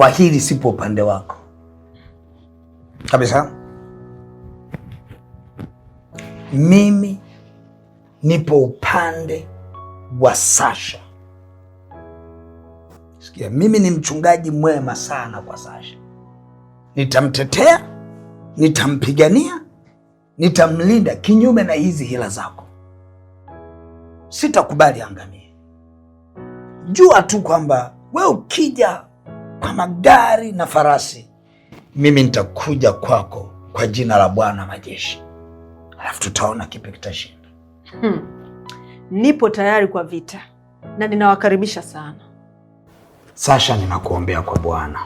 kwa hili sipo upande wako kabisa. Mimi nipo upande wa Sasha. Sikia, mimi ni mchungaji mwema sana kwa Sasha. Nitamtetea, nitampigania, nitamlinda kinyume na hizi hila zako. Sitakubali angamie. Jua tu kwamba wewe ukija kwa magari na farasi, mimi nitakuja kwako kwa jina la Bwana majeshi. Alafu tutaona kipi kitashinda. Nipo tayari kwa vita na ninawakaribisha sana. Sasha, ninakuombea kwa Bwana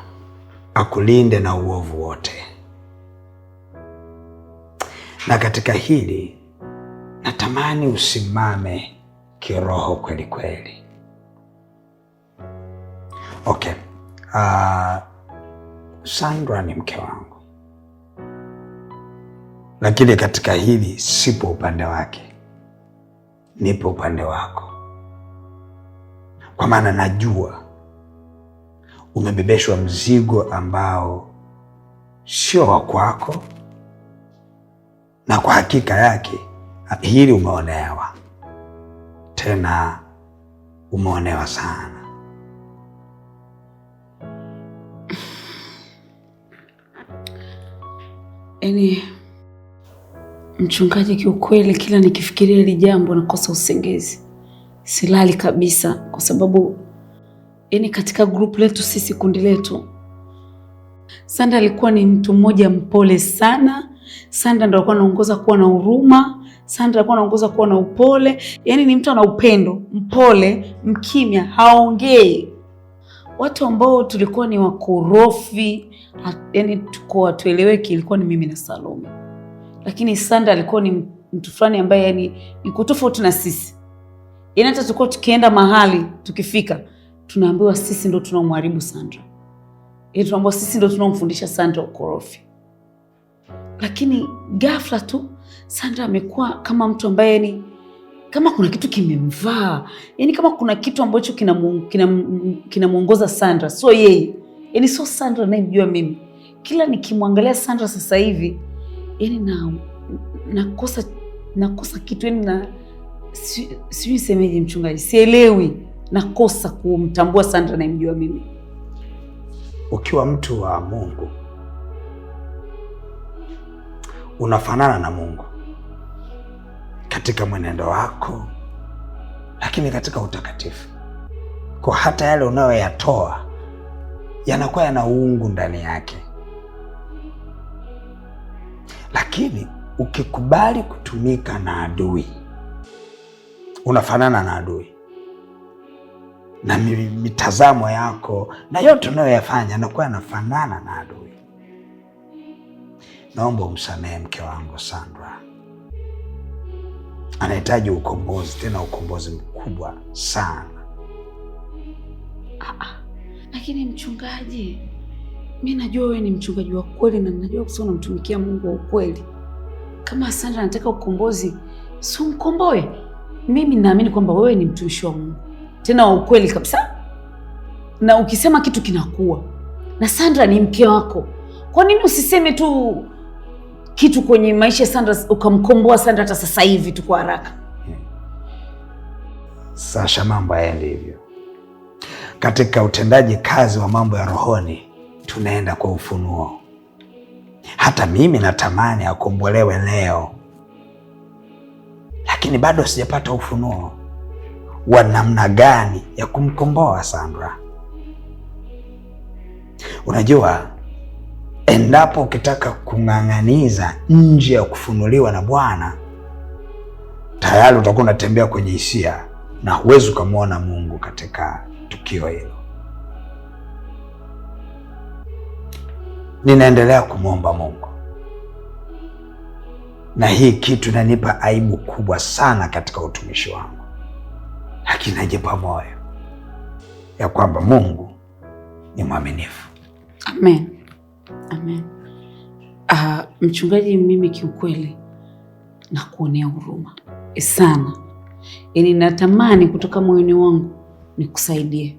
akulinde na uovu wote. Na katika hili natamani usimame kiroho kweli kweli. Okay. Sandra ni mke wangu, lakini katika hili sipo upande wake, nipo upande wako, kwa maana najua umebebeshwa mzigo ambao sio wa kwako, na kwa hakika yake hili umeonewa, tena umeonewa sana. Yaani mchungaji, kiukweli kila nikifikiria hili jambo nakosa usingizi. Silali kabisa kwa sababu yaani katika group letu sisi, kundi letu, Sandra alikuwa ni mtu mmoja mpole sana. Sandra ndo alikuwa anaongoza kuwa na huruma. Sandra alikuwa anaongoza kuwa na upole. Yaani ni mtu ana upendo, mpole, mkimya, haongei. Watu ambao tulikuwa ni wakorofi, yaani tuko hatueleweki, ilikuwa ni mimi na Salome. Lakini Sandra alikuwa ni mtu fulani ambaye yaani ni tofauti na sisi. Yaani hata tulikuwa tukienda mahali, tukifika, tunaambiwa sisi ndo tunaomharibu Sandra. Yaani tunaambiwa sisi ndo tunaomfundisha Sandra ukorofi. Lakini ghafla tu Sandra amekuwa kama mtu ambaye yaani kama kuna kitu kimemvaa. Yaani kama kuna kitu ambacho kinamuongoza Sandra, sio yeye. Yaani sio Sandra anayemjua mimi. Kila nikimwangalia Sandra sasa hivi, yaani nakosa kitu, yaani sijui semeje mchungaji, sielewi, nakosa kumtambua Sandra anayemjua mimi. Ukiwa mtu wa Mungu unafanana na Mungu katika mwenendo wako, lakini katika utakatifu. Kwa hata yale unayoyatoa yanakuwa yana uungu ndani yake. Lakini ukikubali kutumika na adui, unafanana na adui, na mitazamo yako na yote unayoyafanya yanakuwa yanafanana na adui. Naomba umsamehe mke wangu Sandra. Anahitaji ukombozi, tena ukombozi mkubwa sana. Lakini mchungaji, mimi najua wewe ni mchungaji wa kweli na najua kusema unamtumikia Mungu wa ukweli. Kama Sandra anataka ukombozi, si umkomboe. Mimi naamini kwamba wewe ni mtumishi wa Mungu, tena wa ukweli kabisa. Na ukisema kitu kinakuwa. Na Sandra ni mke wako. Kwa nini usiseme tu kitu kwenye maisha ya Sandra ukamkomboa Sandra hata sasa hivi tu kwa haraka? Sasha, mambo hayaendi hivyo. Katika utendaji kazi wa mambo ya rohoni tunaenda kwa ufunuo. Hata mimi natamani akombolewe leo, lakini bado sijapata ufunuo wa namna gani ya kumkomboa Sandra. Unajua, endapo ukitaka kung'ang'aniza nje ya kufunuliwa na Bwana, tayari utakuwa unatembea kwenye hisia na huwezi ukamwona Mungu katika tukio hilo. Ninaendelea kumwomba Mungu, na hii kitu inanipa aibu kubwa sana katika utumishi wangu, lakini najipa moyo ya kwamba Mungu ni mwaminifu. Amen. Amen. Mchungaji, mimi kiukweli nakuonea huruma sana. Yaani natamani kutoka moyoni wangu nikusaidie.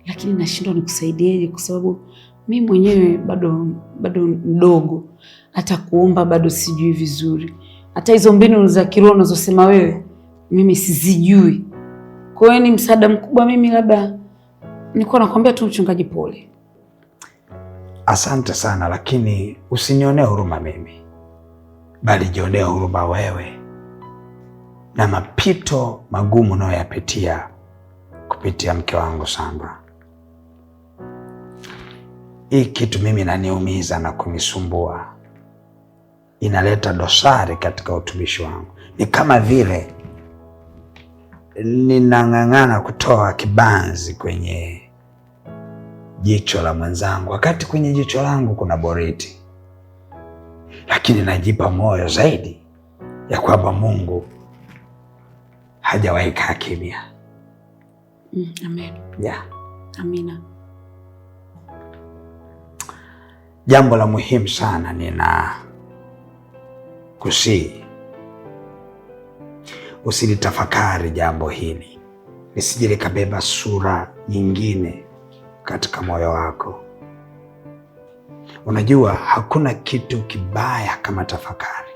lakini nashindwa nikusaidieje kwa sababu mimi mwenyewe bado mdogo, hata kuomba bado sijui vizuri, hata hizo mbinu za kiroho unazosema wewe mimi sizijui. Kwa hiyo ni msaada mkubwa mimi, labda nilikuwa nakwambia tu mchungaji pole. Asante sana, lakini usinionee huruma mimi, bali jionee huruma wewe na mapito magumu unayoyapitia kupitia mke wangu Sandra. Hii kitu mimi naniumiza na kunisumbua, inaleta dosari katika utumishi wangu. Ni kama vile ninang'ang'ana kutoa kibanzi kwenye jicho la mwenzangu, wakati kwenye jicho langu kuna boriti. Lakini najipa moyo zaidi ya kwamba Mungu hajawahi kaa kimya. Amen. Yeah. Amina. Jambo la muhimu sana nina kusihi, usilitafakari jambo hili lisije likabeba sura nyingine katika moyo wako. Unajua hakuna kitu kibaya kama tafakari.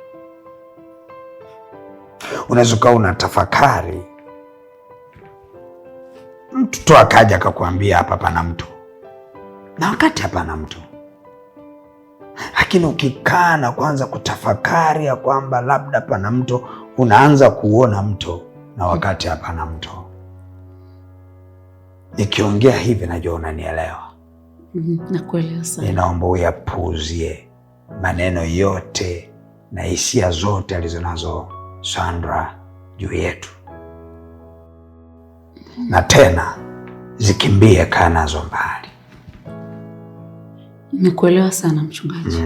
Unaweza kuwa unatafakari, mtu tu akaja akakwambia hapa pana mtu, na wakati hapana mtu. Lakini ukikaa na kuanza kutafakari ya kwamba labda pana mto, unaanza kuona mto na wakati hapana mto. Nikiongea hivi najua unanielewa. Nakuelewa sana. Ninaomba uyapuuzie maneno yote na hisia zote alizonazo Sandra juu yetu, na tena zikimbie, kaa nazo mbali. Nimekuelewa sana mchungaji.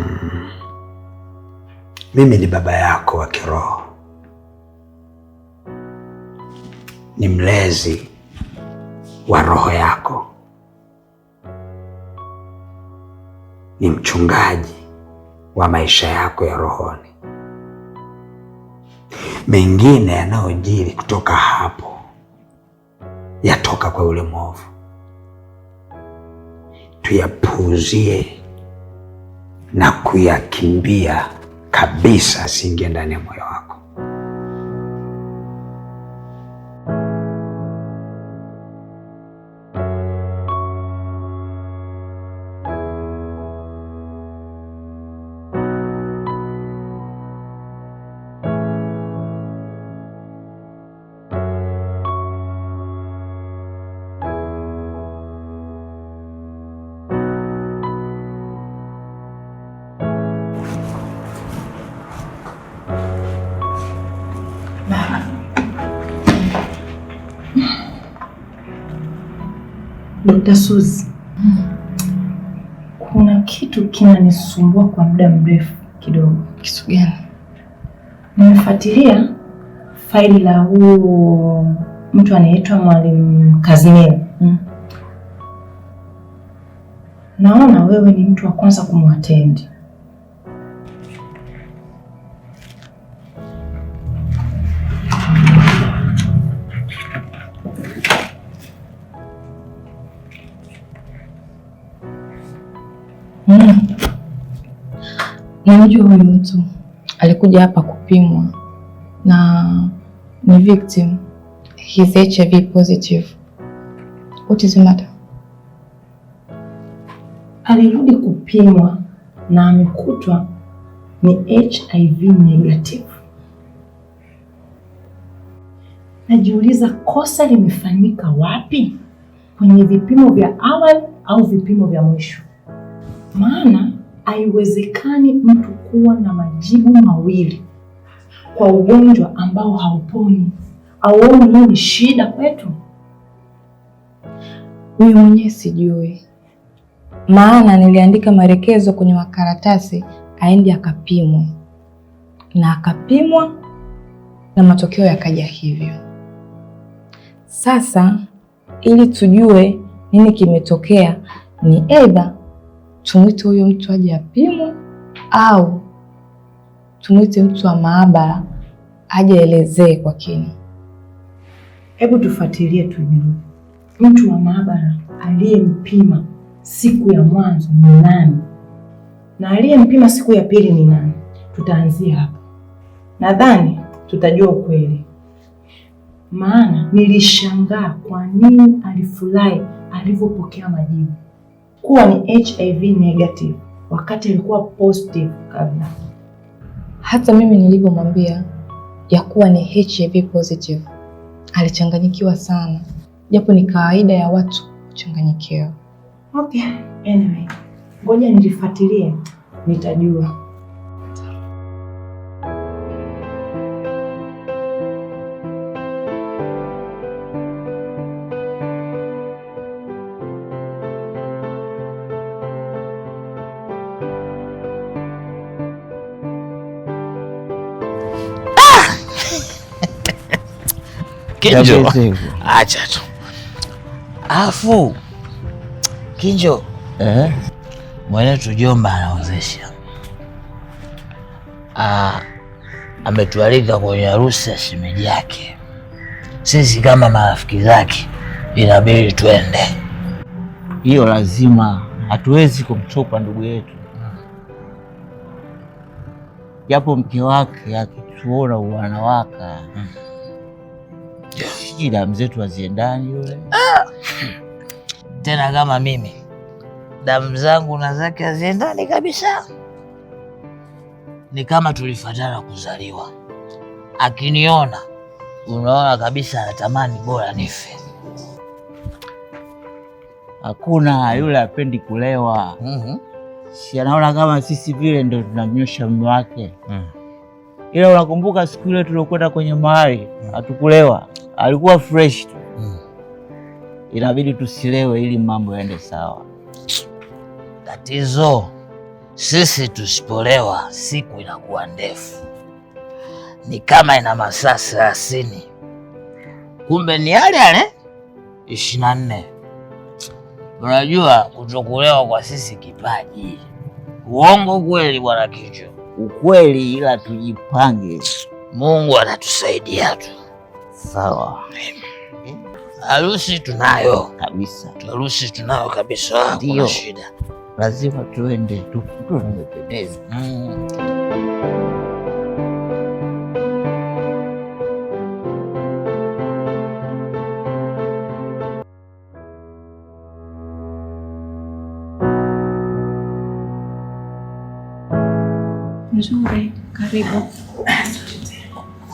Mimi ni baba yako wa kiroho, ni mlezi wa roho yako, ni mchungaji wa maisha yako ya rohoni. Mengine yanayojiri kutoka hapo yatoka kwa yule mwovu, tuyapuuzie na kuyakimbia kabisa, asiingie ndani ya moyo wako. Dr. Suzy, kuna kitu kinanisumbua kwa muda mrefu kidogo. Kitu gani? Nimefuatilia faili la huo mtu anaitwa Mwalimu Kazimia. Naona wewe ni mtu wa kwanza kumwatendi. Namjua huyu mtu, alikuja hapa kupimwa na ni victim. He's HIV positive. What is the matter? Alirudi kupimwa na amekutwa ni HIV negative. Najiuliza kosa limefanyika wapi? Kwenye vipimo vya awali au vipimo vya mwisho? Maana haiwezekani mtu kuwa na majibu mawili kwa ugonjwa ambao hauponi. Auoni hii ni shida kwetu? Mimi mwenyewe sijui, maana niliandika maelekezo kwenye makaratasi aende akapimwe, na akapimwa na matokeo yakaja hivyo. Sasa ili tujue nini kimetokea, ni either tumwite huyo mtu aje apimwe au tumwite mtu wa maabara aje elezee kwa kina. Hebu tufuatilie tujue. Mtu wa maabara aliyempima siku ya mwanzo ni nani na aliyempima siku ya pili ni nani. Tutaanzia hapa, nadhani tutajua ukweli. Maana nilishangaa kwa nini alifurahi alivyopokea majibu kuwa ni HIV negative wakati alikuwa positive kabla. Hata mimi nilipomwambia ya kuwa ni HIV positive alichanganyikiwa sana, japo ni kawaida ya watu kuchanganyikiwa. Okay, anyway, ngoja nilifuatilie, nitajua. Kinjo, acha tu. Afu Kinjo, mwenetu Jomba anaozesha. Ametualika kwenye harusi ya shemeji yake. Sisi kama marafiki zake inabidi twende. Hiyo lazima, hatuwezi kumchopa ndugu yetu. Japo mke wake akituona uwanawaka. Sijui damu zetu haziendani yule. Tena kama mimi damu zangu na zake haziendani kabisa. Ni kama tulifuatana kuzaliwa. Akiniona unaona kabisa anatamani bora nife. Hakuna, yule hapendi kulewa. Si anaona kama sisi vile ndio tunamnyosha mume wake. Ila unakumbuka siku ile tulikwenda kwenye mahali hatukulewa, alikuwa fresh tu. Inabidi tusilewe ili mambo yaende sawa. Tatizo sisi tusipolewa siku inakuwa ndefu, ni kama ina masaa 30, kumbe ni yale 24. Unajua kutokulewa kwa sisi kipaji. Uongo kweli bwana Kinjo? Ukweli, ila tujipange. Mungu atatusaidia tu. Sawa. Harusi tunayo kabisa. Harusi tunayo kabisa. Ndio shida. Lazima tuende tu. Tunapendeza. Nzuri, karibu.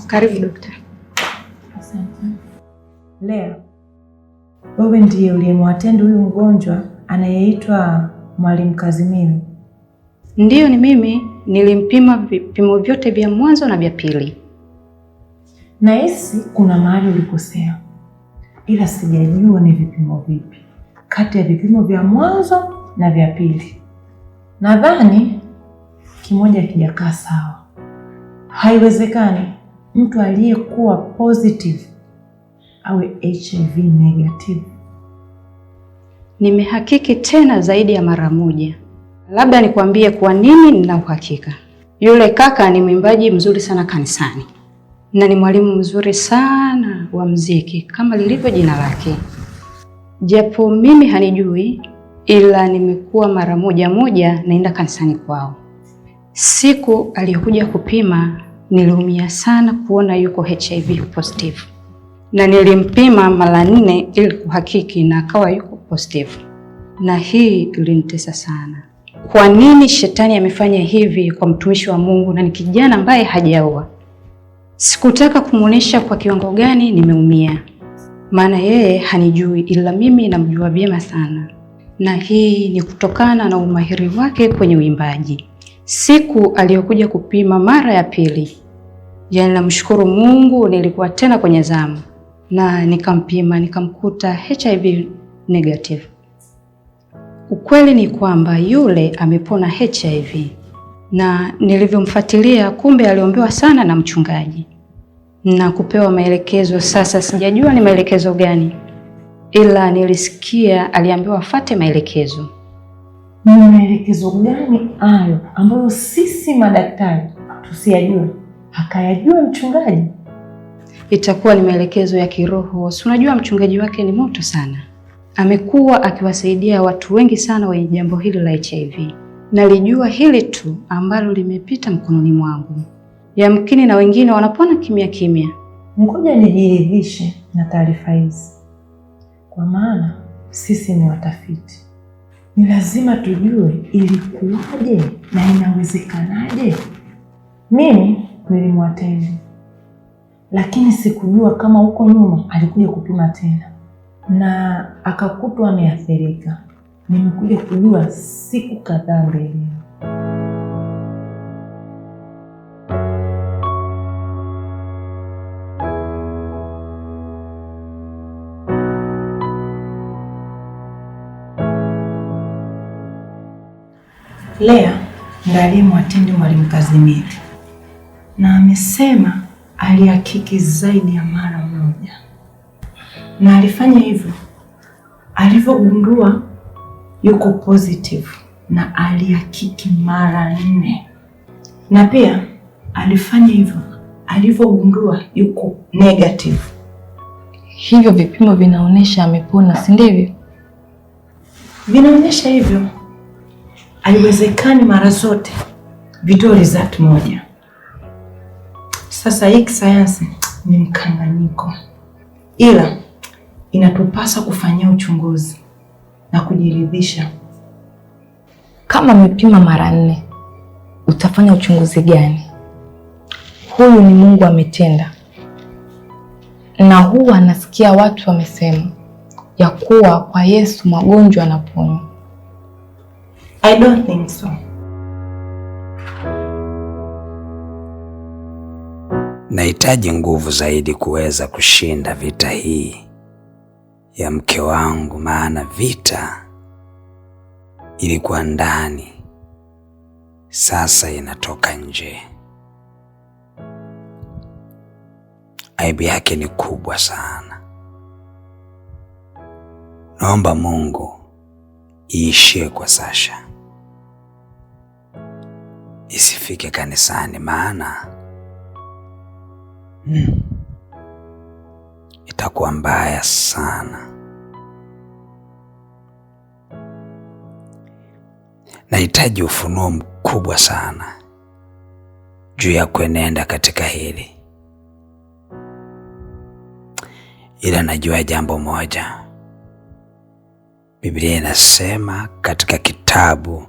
Karibu daktari. Asante. Lea, wewe ndiye uliyemwatendi huyu mgonjwa anayeitwa Mwalimu Kazimiri? Ndiyo, ni mimi. Nilimpima vipimo vyote vya mwanzo na vya pili. Nahisi kuna mahali ulikosea, ila sijajua ni vipimo vipi kati ya vipimo vya mwanzo na vya pili. Nadhani kimoja kijakaa sawa. Haiwezekani mtu aliyekuwa positive awe HIV negative. Nimehakiki tena zaidi ya mara moja. Labda nikwambie kwa nini nina uhakika. Yule kaka ni mwimbaji mzuri sana kanisani na ni mwalimu mzuri sana wa muziki kama lilivyo jina lake. Japo mimi hanijui, ila nimekuwa mara moja naenda kanisani kwao. Siku aliyokuja kupima niliumia sana kuona yuko HIV positive. Na nilimpima mara 4 ili kuhakiki na akawa yuko positive. Na hii ilinitesa sana. Kwa nini shetani amefanya hivi kwa mtumishi wa Mungu na ni kijana ambaye hajaoa? Sikutaka kumuonesha kwa kiwango gani nimeumia. Maana yeye hanijui, ila mimi namjua vyema sana. Na hii ni kutokana na umahiri wake kwenye uimbaji. Siku aliyokuja kupima mara ya pili, yani namshukuru Mungu, nilikuwa tena kwenye zamu na nikampima nikamkuta HIV negative. Ukweli ni kwamba yule amepona HIV, na nilivyomfuatilia kumbe aliombewa sana na mchungaji na kupewa maelekezo. Sasa sijajua ni maelekezo gani, ila nilisikia aliambiwa afuate maelekezo. Ni maelekezo gani hayo ambayo sisi madaktari tusiyajua akayajua mchungaji? Itakuwa ni maelekezo ya kiroho. Si unajua mchungaji wake ni moto sana. amekuwa akiwasaidia watu wengi sana wenye jambo hili la HIV. Nalijua hili tu ambalo limepita mkononi mwangu. Yamkini na wengine wanapona kimya kimya. Ngoja nijiridhishe na taarifa hizi, kwa maana sisi ni watafiti. Ni lazima tujue ilikuwaje na inawezekanaje. Mimi nilimwatendi, lakini sikujua kama huko nyuma alikuja kupima tena na akakutwa ameathirika. Nimekuja kujua siku kadhaa mbele. Lea ndiye aliyemwatendi Mwalimu Kazimiri, na amesema alihakiki zaidi ya mara moja, na alifanya hivyo alivyogundua yuko positive, na alihakiki mara 4, na pia alifanya hivyo alivyogundua yuko negative. Hivyo vipimo vinaonyesha amepona, si ndivyo? Vinaonyesha hivyo. Haiwezekani mara zote vitoe result moja. Sasa hii kisayansi ni mkanganyiko, ila inatupasa kufanyia uchunguzi na kujiridhisha. Kama amepima mara 4, utafanya uchunguzi gani? Huyu ni Mungu ametenda, na huwa anasikia watu wamesema ya kuwa kwa Yesu magonjwa yanaponywa. I don't think so. Nahitaji nguvu zaidi kuweza kushinda vita hii ya mke wangu, maana vita ilikuwa ndani, sasa inatoka nje. Aibu yake ni kubwa sana. Naomba Mungu iishie kwa Sasha, isifike kanisani, maana itakuwa mbaya sana. Nahitaji ufunuo mkubwa sana juu ya kuenenda katika hili, ila najua jambo moja. Biblia inasema katika kitabu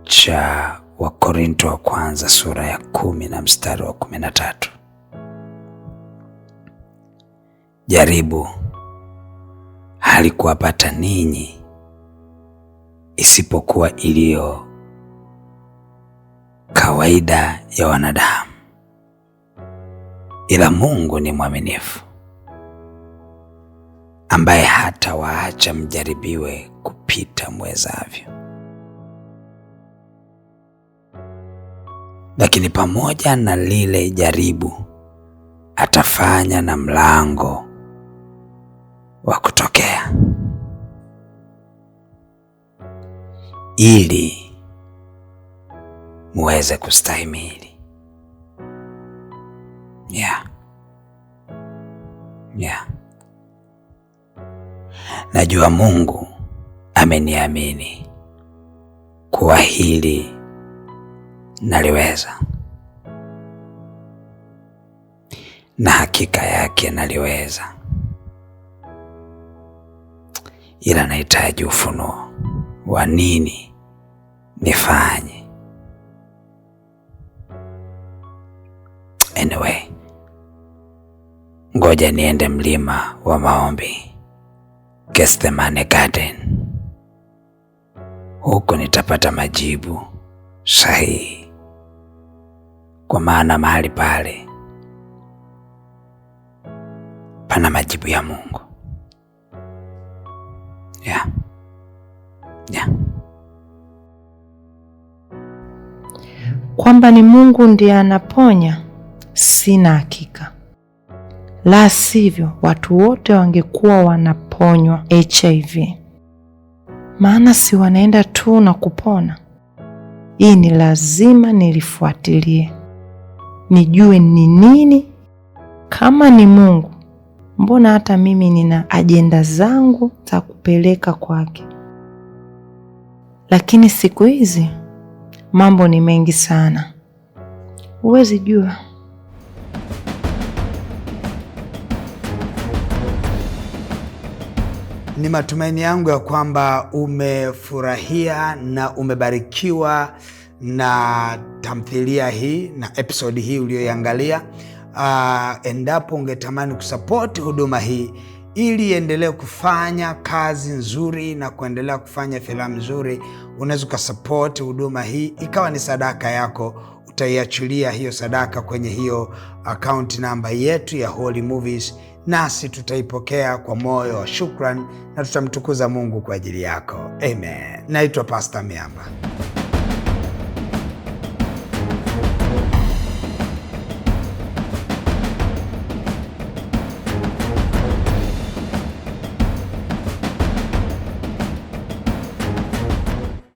cha Wakorinto wa kwanza sura ya 10 na mstari wa 13, jaribu halikuwapata ninyi isipokuwa iliyo kawaida ya wanadamu, ila Mungu ni mwaminifu, ambaye hata waacha mjaribiwe kupita mwezavyo, lakini pamoja na lile jaribu atafanya na mlango wa kutokea, ili muweze kustahimili. Najua Mungu ameniamini kuwa hili naliweza, na hakika yake naliweza, ila nahitaji ufunuo wa nini nifanye. Anyway, ngoja niende mlima wa maombi, Gethsemane Garden. Huko nitapata majibu sahihi, kwa maana mahali pale pana majibu ya Mungu. Kwamba ni Mungu ndiye anaponya, sina hakika. La sivyo watu wote wangekuwa wanaponywa HIV, maana si wanaenda tu na kupona. Hii ni lazima nilifuatilie, nijue ni nini. Kama ni Mungu, mbona hata mimi nina ajenda zangu za kupeleka kwake. Lakini siku hizi mambo ni mengi sana, huwezi jua. Ni matumaini yangu ya kwamba umefurahia na umebarikiwa na tamthilia hii na episodi hii uliyoiangalia. Endapo ungetamani kusapoti huduma hii ili iendelee kufanya kazi nzuri na kuendelea kufanya filamu nzuri, unaweza ukasapoti huduma hii ikawa ni sadaka yako. Utaiachilia hiyo sadaka kwenye hiyo account namba yetu ya Holy Movies, nasi tutaipokea kwa moyo wa shukrani na tutamtukuza Mungu kwa ajili yako. Amen. Naitwa Pastor Miamba.